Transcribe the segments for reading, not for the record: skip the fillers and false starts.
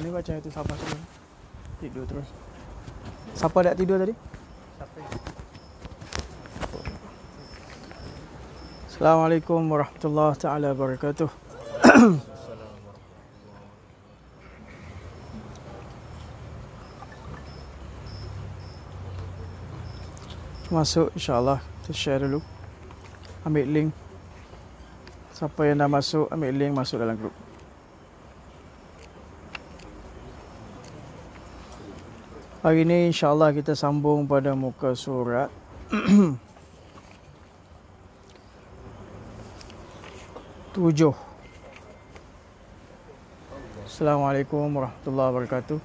ni baca itu siapa sebelum tidur terus. Siapa dak tidur tadi? Assalamualaikum warahmatullahi taala wabarakatuh. Masuk insyaAllah. Kita share dulu. Ambil link. Siapa yang dah masuk, ambil link, masuk dalam grup. Hari ini insyaAllah kita sambung pada muka surat 7. Assalamualaikum warahmatullahi wabarakatuh.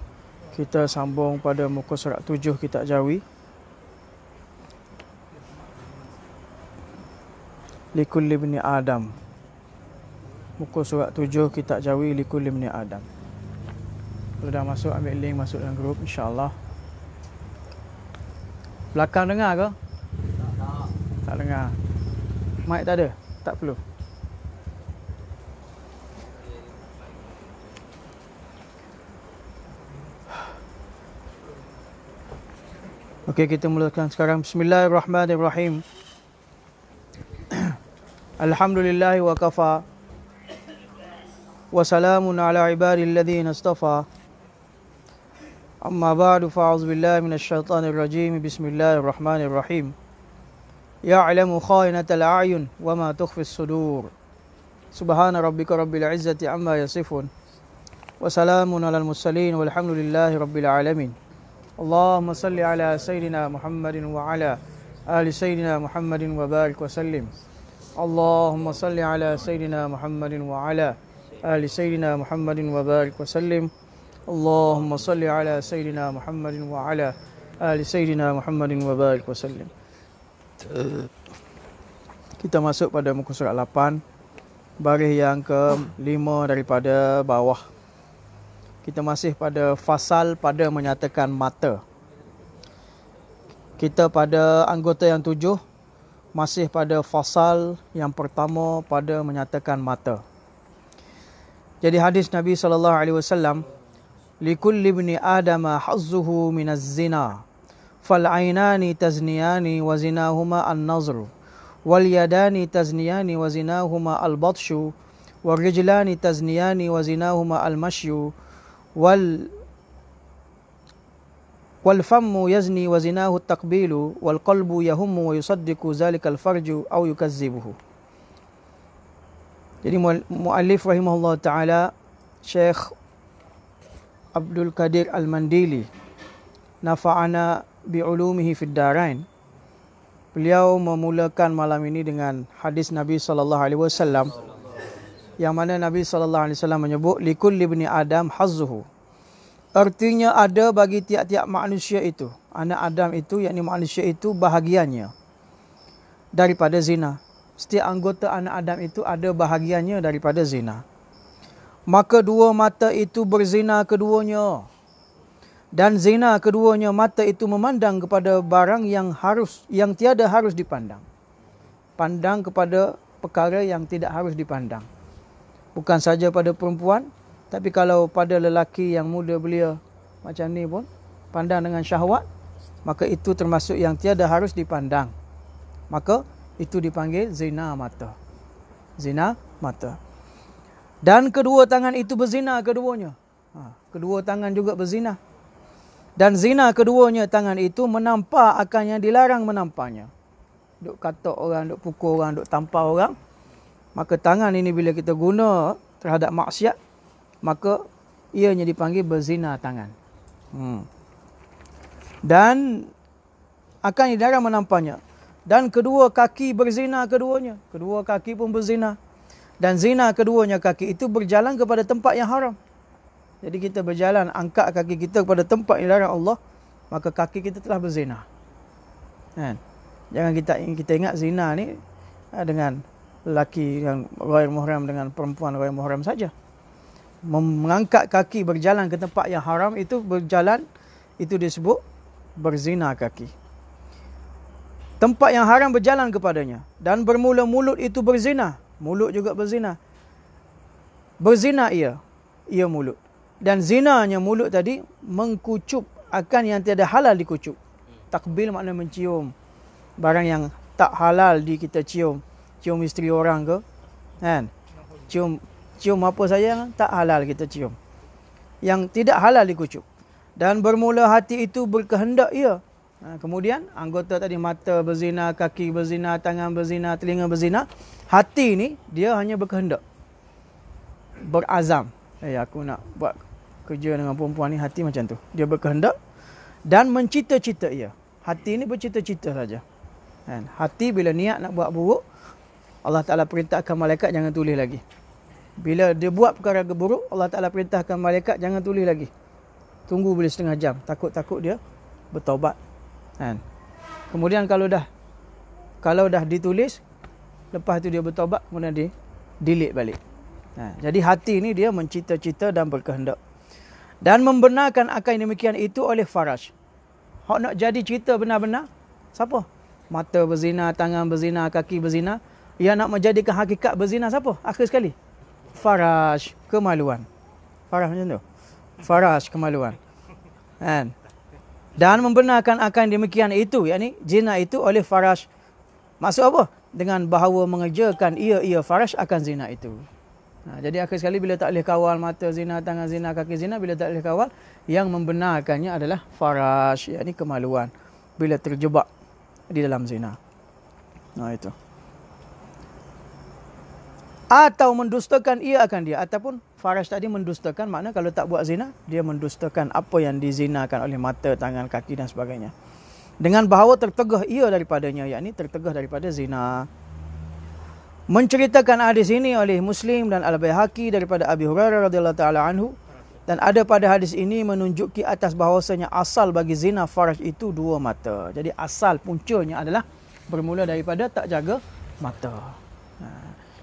Kita sambung pada muka surat 7 kitab Jawi. Likulli ibni Adam. Muka surat 7 kitab Jawi Likulli ibni Adam. Kalau dah masuk, ambil link, masuk dalam grup insyaAllah. Belakang dengar ke? Tak dengar. Mic tak ada? Tak perlu. Okey, kita mulakan sekarang. Bismillahirrahmanirrahim. Alhamdulillahi wa kafa. Wa salamun ala ibadil ladzina istafa. Amma ba'du fa'udzu billahi minasy syaithanir rajim. Bismillahirrahmanirrahim. Ya'lamu kha'inatal a'yun wa ma tukhfis sudur. Subhana rabbika rabbil izzati amma yasifun. Wa salamun alal mursalin walhamdulillahi rabbil alamin. Allahumma salli ala sayyidina Muhammadin wa ala ali sayyidina Muhammadin wa barik wa sallim. Allahumma salli ala sayyidina Muhammadin wa ala ali sayyidina Muhammadin wa barik wa sallim. Allahumma salli ala sayyidina Muhammadin wa ala ali sayyidina Muhammadin wa barik wa sallim. Kita masuk pada muka surat 8, baris yang ke-5 daripada bawah. Kita masih pada fasal pada menyatakan mata. Kita pada anggota yang 7, masih pada fasal yang pertama pada menyatakan mata. Jadi hadis Nabi SAW, likulli ibni adama hazzuhu minaz zina, fal aynani tazniyani wa zinahuma an-nazru, wal yadani tazniyani wa zinahuma al-batshu, wal rijlani tazniyani wa zinahuma al-mashyu, والفم يزني وزناه التقبيل والقلب يهم ويصدق ذلك الفرج أو يكذبه. Jadi muallif rahimahullah taala Syekh Abdul Qadir Al-Mandili nafa'ana bi'ulumihi fid darain. Beliau memulakan malam ini dengan hadis Nabi sallallahu alaihi wasallam yang mana Nabi sallallahu alaihi wasallam menyebut likulli ibni Adam hazzuhu. Artinya ada bagi tiap-tiap manusia itu, anak Adam itu, yakni manusia itu bahagiannya daripada zina. Setiap anggota anak Adam itu ada bahagiannya daripada zina. Maka dua mata itu berzina keduanya. Dan zina keduanya, mata itu memandang kepada barang yang tiada harus dipandang. Pandang kepada perkara yang tidak harus dipandang. Bukan saja pada perempuan, tapi kalau pada lelaki yang muda belia macam ni pun pandang dengan syahwat, maka itu termasuk yang tiada harus dipandang. Maka itu dipanggil zina mata. Zina mata. Dan kedua tangan itu berzina keduanya. Kedua tangan juga berzina. Dan zina keduanya tangan itu menampak akan yang dilarang menampaknya. Duk katok orang, duk pukul orang, duk tampar orang. Maka tangan ini bila kita guna terhadap maksiat, maka ianya dipanggil berzina tangan. Dan akan dilarang menampaknya. Dan kedua kaki berzina keduanya. Kedua kaki pun berzina. Dan zina keduanya kaki itu berjalan kepada tempat yang haram. Jadi kita berjalan, angkat kaki kita kepada tempat yang dilarang Allah, maka kaki kita telah berzina. Kan? Jangan kita ingat zina ni dengan lelaki yang ghair muhram dengan perempuan ghair muhram saja. Mengangkat kaki berjalan ke tempat yang haram itu berjalan, itu disebut berzina kaki. Tempat yang haram berjalan kepadanya. Dan bermula mulut itu berzina. Mulut juga berzina. Berzina ia mulut. Dan zinanya mulut tadi mengkucup akan yang tiada halal dikucup. Takbil makna mencium barang yang tak halal kita cium. Cium isteri orang ke, kan? Cium apa saja yang tak halal kita cium. Yang tidak halal dikucup. Dan bermula hati itu berkehendak ia. Kemudian anggota tadi, mata berzina, kaki berzina, tangan berzina, telinga berzina. Hati ni dia hanya berkehendak. Berazam. Aku nak buat kerja dengan perempuan ni, hati macam tu. Dia berkehendak dan mencita-cita ia. Hati ni bercita-cita saja. Kan? Hati bila niat nak buat buruk, Allah Ta'ala perintahkan malaikat jangan tulis lagi. Bila dia buat perkara buruk, Allah Ta'ala perintahkan malaikat jangan tulis lagi. Tunggu boleh setengah jam. Takut-takut dia bertaubat. Kan? Kemudian kalau dah ditulis, lepas tu dia bertaubat, kemudian dia delete balik. Jadi hati ni dia mencita-cita dan berkehendak. Dan membenarkan akan yang demikian itu oleh faraj. Hak nak jadi cerita benar-benar, siapa? Mata berzina, tangan berzina, kaki berzina. Yang nak menjadikan hakikat berzina siapa? Akhir sekali, faraj, kemaluan. Faraj macam tu. Faraj, kemaluan. Kan? Dan membenarkan akan demikian itu, yakni zina itu oleh faraj. Maksud apa? Dengan bahawa mengerjakan ia faraj akan zina itu. Jadi akhir sekali bila tak boleh kawal mata zina, tangan zina, kaki zina, bila tak boleh kawal, yang membenarkannya adalah faraj, yakni kemaluan. Bila terjebak di dalam zina. Itu. Atau mendustakan ia akan dia. Ataupun faraj tadi mendustakan, makna kalau tak buat zina, dia mendustakan apa yang dizinakan oleh mata, tangan, kaki dan sebagainya. Dengan bahawa tertegah ia daripadanya, yakni tertegah daripada zina. Menceritakan hadis ini oleh Muslim dan Al-Baihaqi daripada Abi Hurairah radhiyallahu taala anhu, dan ada pada hadis ini menunjuki atas bahawasanya asal bagi zina faraj itu dua mata. Jadi asal puncanya adalah bermula daripada tak jaga mata.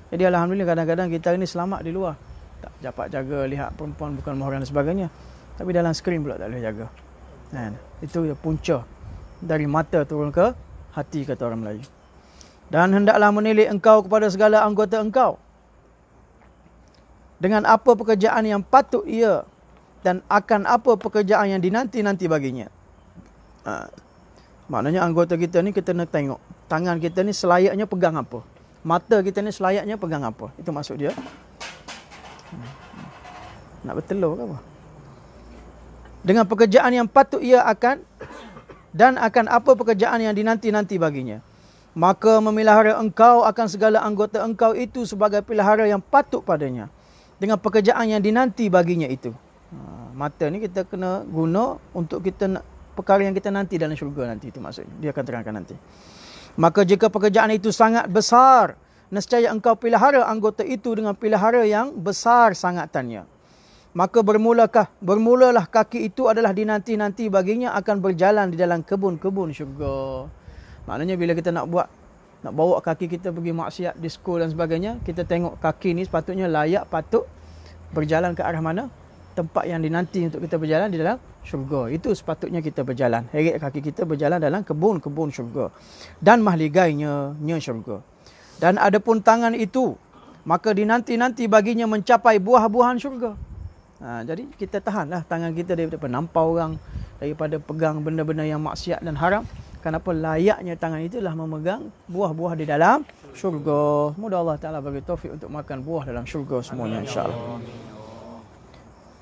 Jadi alhamdulillah kadang-kadang kita ini selamat di luar, tak dapat jaga lihat perempuan bukan mahram dan sebagainya, tapi dalam skrin pula tak boleh jaga. Itu punca dari mata turun ke hati, kata orang Melayu. Dan hendaklah menilik engkau kepada segala anggota engkau dengan apa pekerjaan yang patut ia dan akan apa pekerjaan yang dinanti-nanti baginya. Maknanya anggota kita ni kita nak tengok tangan kita ni selayaknya pegang apa, mata kita ni selayaknya pegang apa. Itu maksud dia. Nak bertelur ke apa? Dengan pekerjaan yang patut ia akan dan akan apa pekerjaan yang dinanti-nanti baginya. Maka memelihara engkau akan segala anggota engkau itu sebagai pelihara yang patut padanya, dengan pekerjaan yang dinanti baginya itu. Mata ni kita kena guna untuk kita perkara yang kita nanti dalam syurga nanti. Itu maksudnya. Dia akan terangkan nanti. Maka jika pekerjaan itu sangat besar, nescaya engkau pelihara anggota itu dengan pelihara yang besar sangatannya. Maka bermulalah kaki itu adalah dinanti-nanti baginya akan berjalan di dalam kebun-kebun syurga. Maknanya bila kita nak bawa kaki kita pergi maksiat, disko dan sebagainya, kita tengok kaki ni sepatutnya layak, patut berjalan ke arah mana? Tempat yang dinanti untuk kita berjalan di dalam syurga. Itu sepatutnya kita berjalan. Heret kaki kita berjalan dalam kebun-kebun syurga. Dan mahligainya syurga. Dan adapun tangan itu, maka dinanti-nanti baginya mencapai buah-buahan syurga. Jadi kita tahanlah tangan kita daripada menampau orang, daripada pegang benda-benda yang maksiat dan haram. Kenapa layaknya tangan itulah memegang buah-buah di dalam syurga. Semoga Allah Ta'ala bagi taufik untuk makan buah dalam syurga semuanya, insyaAllah.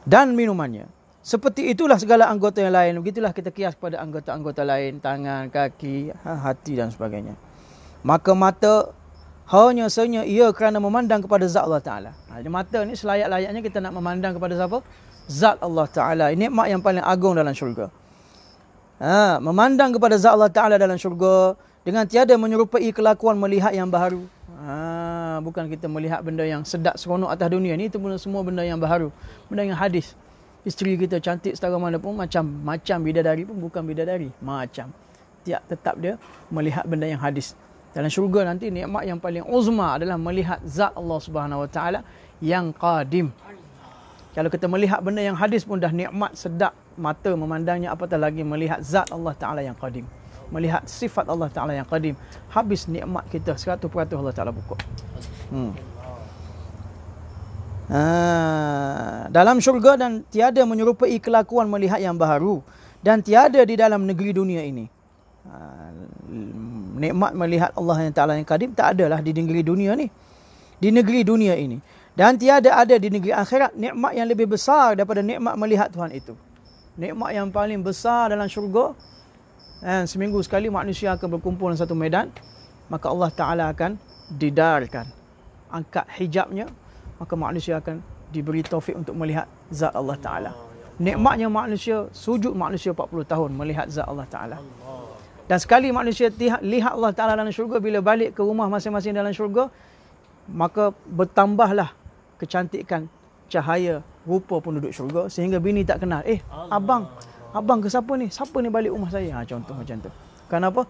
Dan minumannya. Seperti itulah segala anggota yang lain. Begitulah kita kias kepada anggota-anggota lain. Tangan, kaki, hati dan sebagainya. Maka mata hanya ia kerana memandang kepada zat Allah Ta'ala. Mata ni selayak-layaknya kita nak memandang kepada siapa? Zat Allah Ta'ala. Ini nikmat yang paling agung dalam syurga. Memandang kepada zat Allah Ta'ala dalam syurga dengan tiada menyerupai kelakuan melihat yang baharu. Bukan kita melihat benda yang sedap seronok atas dunia ni, itu semua benda yang baharu, benda yang hadis. Isteri kita cantik setara mana pun, macam bidadari pun bukan bidadari, macam tetap dia melihat benda yang hadis. Dalam syurga nanti nikmat yang paling uzma adalah melihat zat Allah Subhanahu Wa Taala yang qadim. Kalau kita melihat benda yang hadis pun dah nikmat, sedap mata memandangnya, apatah lagi melihat zat Allah Ta'ala yang qadim. Melihat sifat Allah Ta'ala yang qadim. Habis nikmat kita 100% Allah Ta'ala buka. Dalam syurga dan tiada menyerupai kelakuan melihat yang baharu dan tiada di dalam negeri dunia ini. Nikmat melihat Allah yang Ta'ala yang Qadim tak adalah di negeri dunia ni. Di negeri dunia ini. Dan tiada ada di negeri akhirat nikmat yang lebih besar daripada nikmat melihat Tuhan itu. Nikmat yang paling besar dalam syurga. Seminggu sekali manusia akan berkumpul dalam satu medan. Maka Allah Ta'ala akan didarkan. Angkat hijabnya. Maka manusia akan diberi taufik untuk melihat zat Allah Ta'ala. Nikmatnya manusia, sujud manusia 40 tahun melihat zat Allah Ta'ala. Dan sekali manusia lihat Allah Ta'ala dalam syurga, bila balik ke rumah masing-masing dalam syurga, maka bertambahlah kecantikan cahaya rupa penduduk syurga sehingga bini tak kenal. Abang ke siapa ni? Siapa ni balik rumah saya? Contoh macam tu. Kenapa?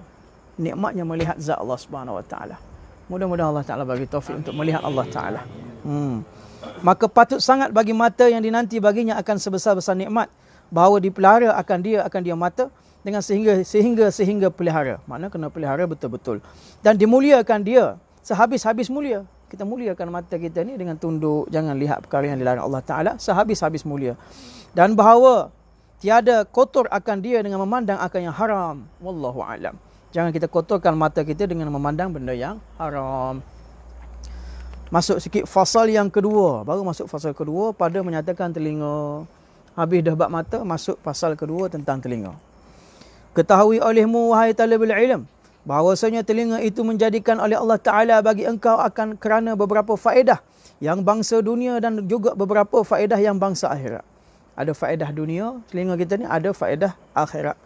Nikmatnya melihat zat Allah Subhanahu Wa Ta'ala. Mudah-mudahan Allah Ta'ala bagi taufik untuk melihat Allah Ta'ala. Maka patut sangat bagi mata yang dinanti baginya akan sebesar-besar nikmat bahawa dipelihara akan dia mata dengan sehingga pelihara. Makna kena pelihara betul-betul. Dan dimuliakan dia sehabis-habis mulia. Kita muliakan mata kita ni dengan tunduk, jangan lihat perkara yang dilarang Allah Ta'ala sehabis-habis mulia. Dan bahawa tiada kotor akan dia dengan memandang akan yang haram. Wallahu a'lam. Jangan kita kotorkan mata kita dengan memandang benda yang haram. Masuk sikit fasal yang kedua. Baru masuk fasal kedua pada menyatakan telinga. Habis dah bab mata, masuk fasal kedua tentang telinga. Ketahui olehmu wahai talibul ilm, bahawasanya telinga itu menjadikan oleh Allah Ta'ala bagi engkau akan kerana beberapa faedah yang bangsa dunia dan juga beberapa faedah yang bangsa akhirat. Ada faedah dunia, telinga kita ni ada faedah akhirat.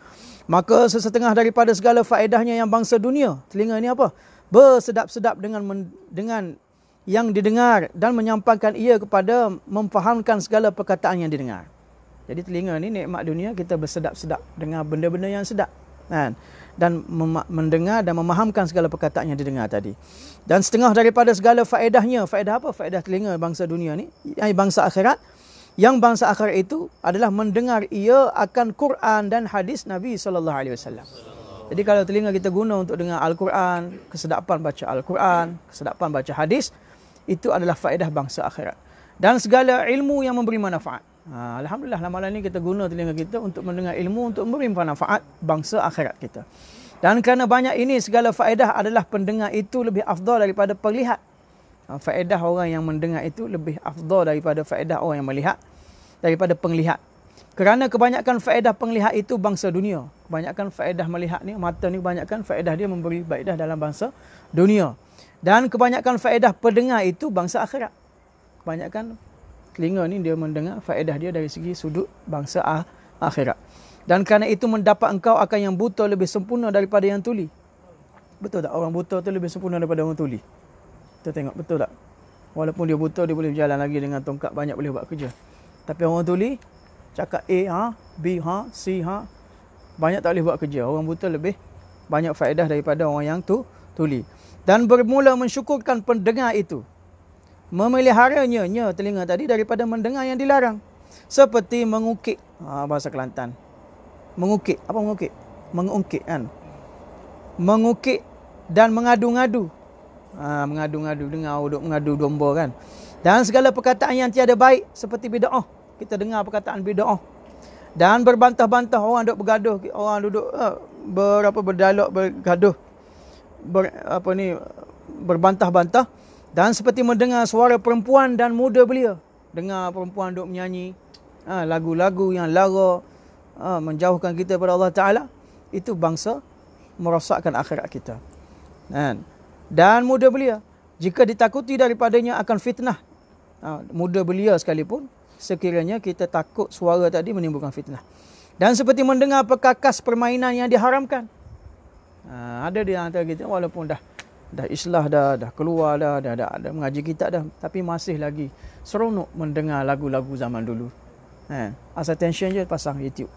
Maka sesetengah daripada segala faedahnya yang bangsa dunia, telinga ni apa? Bersedap-sedap dengan yang didengar dan menyampaikan ia kepada memfahamkan segala perkataan yang didengar. Jadi telinga ni nikmat dunia, kita bersedap-sedap dengar benda-benda yang sedap. Dan mendengar dan memahamkan segala perkataan yang didengar tadi. Dan setengah daripada segala faedahnya, faedah apa? Faedah telinga bangsa dunia ni, bangsa akhirat. Yang bangsa akhirat itu adalah mendengar ia akan Quran dan hadis Nabi SAW. Jadi kalau telinga kita guna untuk dengar Al-Quran, kesedapan baca Al-Quran, kesedapan baca hadis, itu adalah faedah bangsa akhirat. Dan segala ilmu yang memberi manfaat. Alhamdulillah malam ni kita guna telinga kita untuk mendengar ilmu untuk memberi manfaat bangsa akhirat kita. Dan kerana banyak ini segala faedah adalah pendengar itu lebih afdal daripada penglihat. Faedah orang yang mendengar itu lebih afdal daripada faedah orang yang melihat, daripada penglihat. Kerana kebanyakan faedah penglihat itu bangsa dunia. Kebanyakan faedah melihat ni, mata ni kebanyakan faedah dia memberi faedah dalam bangsa dunia. Dan kebanyakan faedah pendengar itu bangsa akhirat. Kebanyakan telinga ni dia mendengar faedah dia dari segi sudut bangsa akhirat. Dan kerana itu mendapat engkau akan yang buta lebih sempurna daripada yang tuli. Betul tak? Orang buta tu lebih sempurna daripada orang tuli. Kita tengok betul tak? Walaupun dia buta, dia boleh berjalan lagi dengan tongkat, banyak boleh buat kerja. Tapi orang tuli cakap A, B, C, banyak tak boleh buat kerja. Orang buta lebih banyak faedah daripada orang yang tuli. Dan bermula mensyukurkan pendengar itu, memeliharanya telinga tadi daripada mendengar yang dilarang. Seperti mengukit, bahasa Kelantan. Mengukit, apa mengukit? Mengungkit kan. Mengukit dan mengadu-ngadu. Mengadu-ngadu, dengar duk mengadu domba kan. Dan segala perkataan yang tiada baik seperti bid'ah. Kita dengar perkataan bid'ah. Dan berbantah-bantah, orang duk bergaduh, orang duduk berdialog, bergaduh. Berbantah-bantah. Dan seperti mendengar suara perempuan dan muda belia. Dengar perempuan duk menyanyi lagu-lagu yang lara, menjauhkan kita daripada Allah Ta'ala. Itu bangsa merosakkan akhirat kita. Dan muda belia, jika ditakuti daripadanya akan fitnah. Muda belia sekalipun, sekiranya kita takut suara tadi menimbulkan fitnah. Dan seperti mendengar perkakas permainan yang diharamkan. Ada di antara kita walaupun dah islah dah keluar dah mengaji kitab dah, tapi masih lagi seronok mendengar lagu-lagu zaman dulu. Asal tension je pasang YouTube.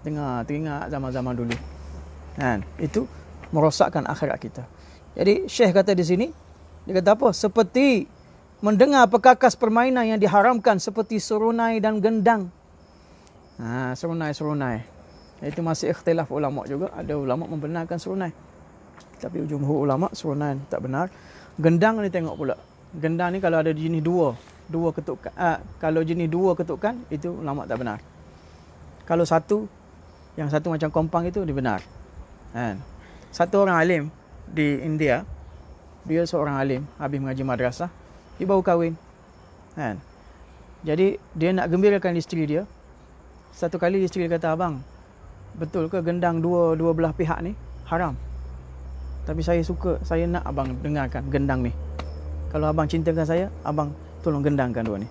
Dengar, teringat zaman-zaman dulu. Itu merosakkan akhirat kita. Jadi Syekh kata di sini, dia kata apa? Seperti mendengar perkakas permainan yang diharamkan seperti serunai dan gendang. Serunai. Itu masih ikhtilaf ulama juga. Ada ulama membenarkan serunai. Tapi jumhur ulama serunai tak benar. Gendang ni tengok pula. Gendang ni kalau ada jenis dua. dua ketukan, kalau jenis dua ketukan itu ulama tak benar. Kalau satu, yang satu macam kompang itu dia benar. Kan? Satu orang alim di India, dia seorang alim habis mengaji madrasah, dia baru kahwin. Kan? Jadi dia nak gembirakan isteri dia. Satu kali isteri dia kata, abang, betul ke gendang dua belah pihak ni haram? Tapi saya suka, saya nak abang dengarkan gendang ni. Kalau abang cintakan saya, abang tolong gendangkan dua ni.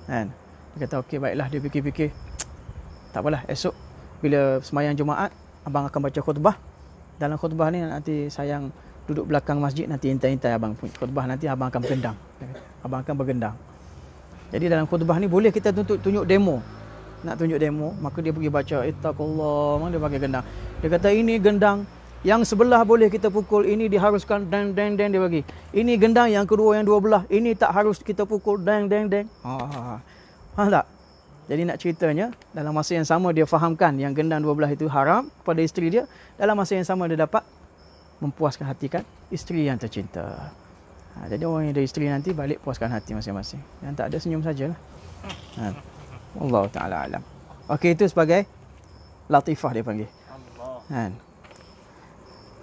Kan? Dia kata okey, baiklah. Dia fikir-fikir, tak apalah, esok bila semayang Jumaat, abang akan baca khutbah. Dalam khutbah ni nanti sayang duduk belakang masjid, nanti intai-intai abang punya khutbah, nanti abang akan bergendang. Abang akan bergendang. Jadi dalam khutbah ni boleh kita tunjuk demo. Nak tunjuk demo, maka dia pergi baca ittaqullah, dia pakai gendang. Dia kata ini gendang yang sebelah boleh kita pukul, ini diharuskan deng dia bagi. Ini gendang yang kedua yang dua belah, ini tak harus kita pukul deng. Faham tak? Jadi nak ceritanya, dalam masa yang sama dia fahamkan yang gendang dua belah itu haram kepada isteri dia, dalam masa yang sama dia dapat mempuaskan hati kan isteri yang tercinta. Jadi orang yang ada isteri nanti balik puaskan hati masing-masing. Yang tak ada senyum sajalah. Allah Ta'ala alam. Okey, itu sebagai latifah dia panggil.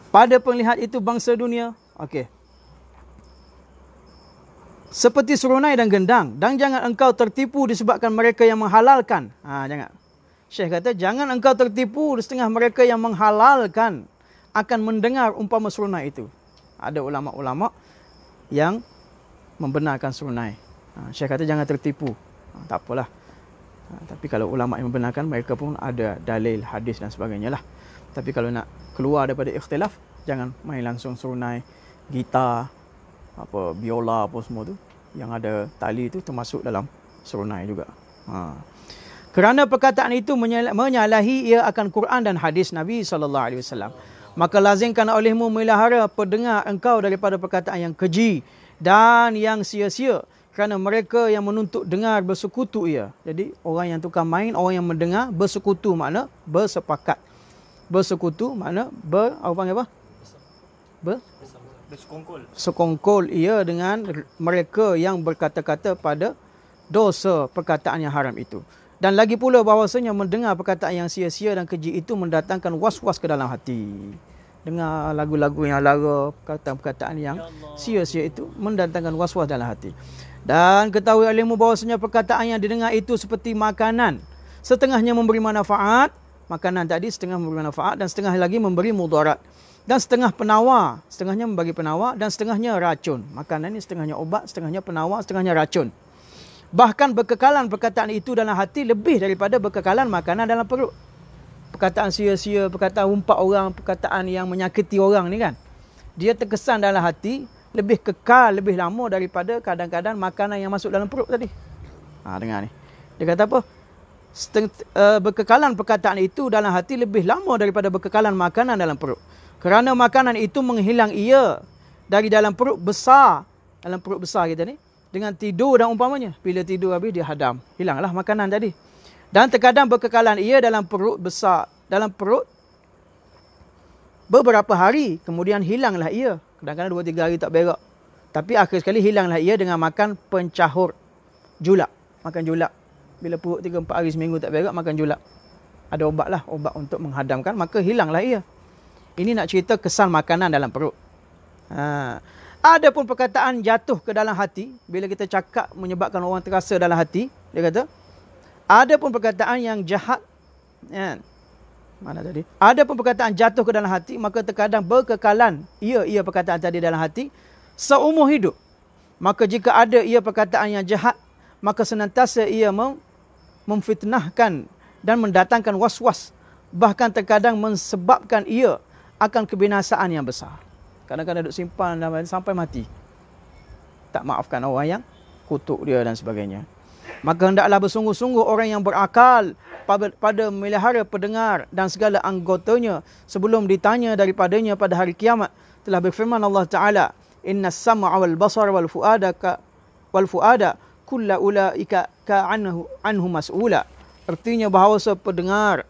Pada penglihat itu bangsa dunia, okey, seperti serunai dan gendang, dan jangan engkau tertipu disebabkan mereka yang menghalalkan. Jangan. Syekh kata, jangan engkau tertipu di setengah mereka yang menghalalkan akan mendengar umpama serunai itu. Ada ulama-ulama yang membenarkan serunai. Syekh kata jangan tertipu. Tak apalah. Tapi kalau ulama yang membenarkan, mereka pun ada dalil, hadis dan sebagainya lah. Tapi kalau nak keluar daripada ikhtilaf, jangan main langsung serunai, gitar, apa biola apa semua tu yang ada tali itu termasuk dalam serunai juga. Kerana perkataan itu menyalahi ia akan Quran dan hadis Nabi SAW. Maka lazimkan olehmu melihara pendengar engkau daripada perkataan yang keji dan yang sia-sia, kerana mereka yang menuntut dengar bersekutu ia. Jadi orang yang tukar main, orang yang mendengar, bersekutu makna bersepakat. Bersekutu makna apa panggil apa? Sekongkol ia dengan mereka yang berkata-kata pada dosa perkataan yang haram itu. Dan lagi pula bahawasanya mendengar perkataan yang sia-sia dan keji itu mendatangkan was-was ke dalam hati. Dengar lagu-lagu yang lara, perkataan-perkataan yang sia-sia itu mendatangkan was-was dalam hati. Dan ketahui olehmu bahawasanya perkataan yang didengar itu seperti makanan. Setengahnya memberi manfaat, makanan tadi setengah memberi manfaat dan setengah lagi memberi mudarat. Dan setengah penawar, setengahnya membagi penawar dan setengahnya racun. Makanan ini setengahnya obat, setengahnya penawar, setengahnya racun. Bahkan berkekalan perkataan itu dalam hati lebih daripada berkekalan makanan dalam perut. Perkataan sia-sia, perkataan umpat orang, perkataan yang menyakiti orang ni kan, dia terkesan dalam hati, lebih kekal, lebih lama daripada kadang-kadang makanan yang masuk dalam perut tadi. Dengar ni. Dia kata apa? Berkekalan perkataan itu dalam hati lebih lama daripada berkekalan makanan dalam perut. Kerana makanan itu menghilang ia dari dalam perut besar. Dalam perut besar kita ni. Dengan tidur dan umpamanya. Bila tidur habis dia hadam. Hilanglah makanan tadi. Dan terkadang berkekalan ia dalam perut besar. Dalam perut beberapa hari. Kemudian hilanglah ia. Kadang-kadang 2-3 hari tak berak. Tapi akhir sekali hilanglah ia dengan makan pencahur. Julak. Makan julak. Bila perut 3-4 hari seminggu tak berak, makan julak. Ada obat lah. Obat untuk menghadamkan. Maka hilanglah ia. Ini nak cerita kesan makanan dalam perut. Ada pun perkataan jatuh ke dalam hati. Bila kita cakap menyebabkan orang terasa dalam hati. Dia kata. Ada pun perkataan yang jahat. Mana tadi? Ada pun perkataan jatuh ke dalam hati. Maka terkadang berkekalan. Ia perkataan tadi dalam hati. Seumur hidup. Maka jika ada ia perkataan yang jahat. Maka senantiasa ia memfitnahkan. Dan mendatangkan was-was. Bahkan terkadang mensebabkan ia akan kebinasaan yang besar. Kadang-kadang duduk simpan sampai mati. Tak maafkan orang yang kutuk dia dan sebagainya. Maka hendaklah bersungguh-sungguh orang yang berakal pada memelihara pendengar dan segala anggotanya sebelum ditanya daripadanya pada hari kiamat. Telah berfirman Allah Ta'ala, Inna sam'a wal basar wal fuada kulla ulaika anhu mas'ula. Artinya bahawa pendengar,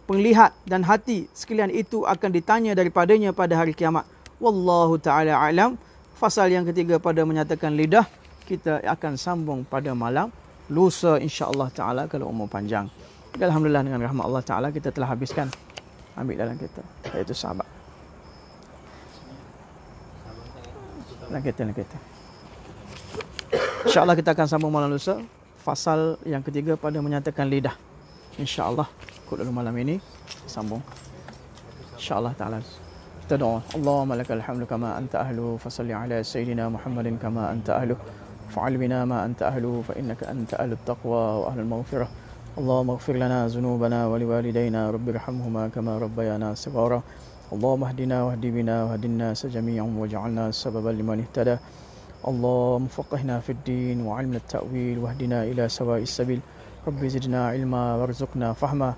penglihat dan hati sekalian itu akan ditanya daripadanya pada hari kiamat. Wallahu ta'ala alam. Fasal yang ketiga pada menyatakan lidah. kita akan sambung pada malam lusa insya-Allah taala kalau umur panjang. Alhamdulillah dengan rahmat Allah taala kita telah habiskan ambil dalam kereta iaitu sahabat. Dalam kereta. InsyaAllah kita akan sambung malam lusa. Fasal yang ketiga pada menyatakan lidah. InsyaAllah ikut dulu malam ini. Sambung. InsyaAllah ta'ala. Kita doa. Allahumma lakal hamdu kama anta ahlu. Fasalli ala Sayyidina Muhammadin kama anta ahlu. Fa'al bina ma anta ahlu. Fa innaka anta ahlu taqwa wa ahlu maghfirah. Allahumma ighfir lana zunubana wa liwalidayna. Rabbirhamhuma kama rabbayana sighara. اللهم اهدنا واهد بنا واهد الناس جميعا واجعلنا سببا لمن اهتدى اللهم فقهنا في الدين وعلمنا التأويل واهدنا إلى سواء السبيل رب زدنا علما وارزقنا فهما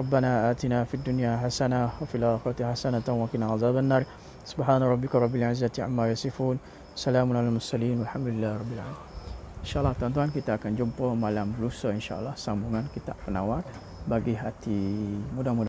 ربنا آتنا في الدنيا حسنة وفي الآخرة حسنة وقنا عذاب النار سبحان ربك رب العزة عما يصفون سلام على المرسلين والحمد لله رب العالمين. InsyaAllah tuan-tuan kita akan jumpa malam lusa insyaAllah sambungan kitab penawar bagi hati mudah-mudahan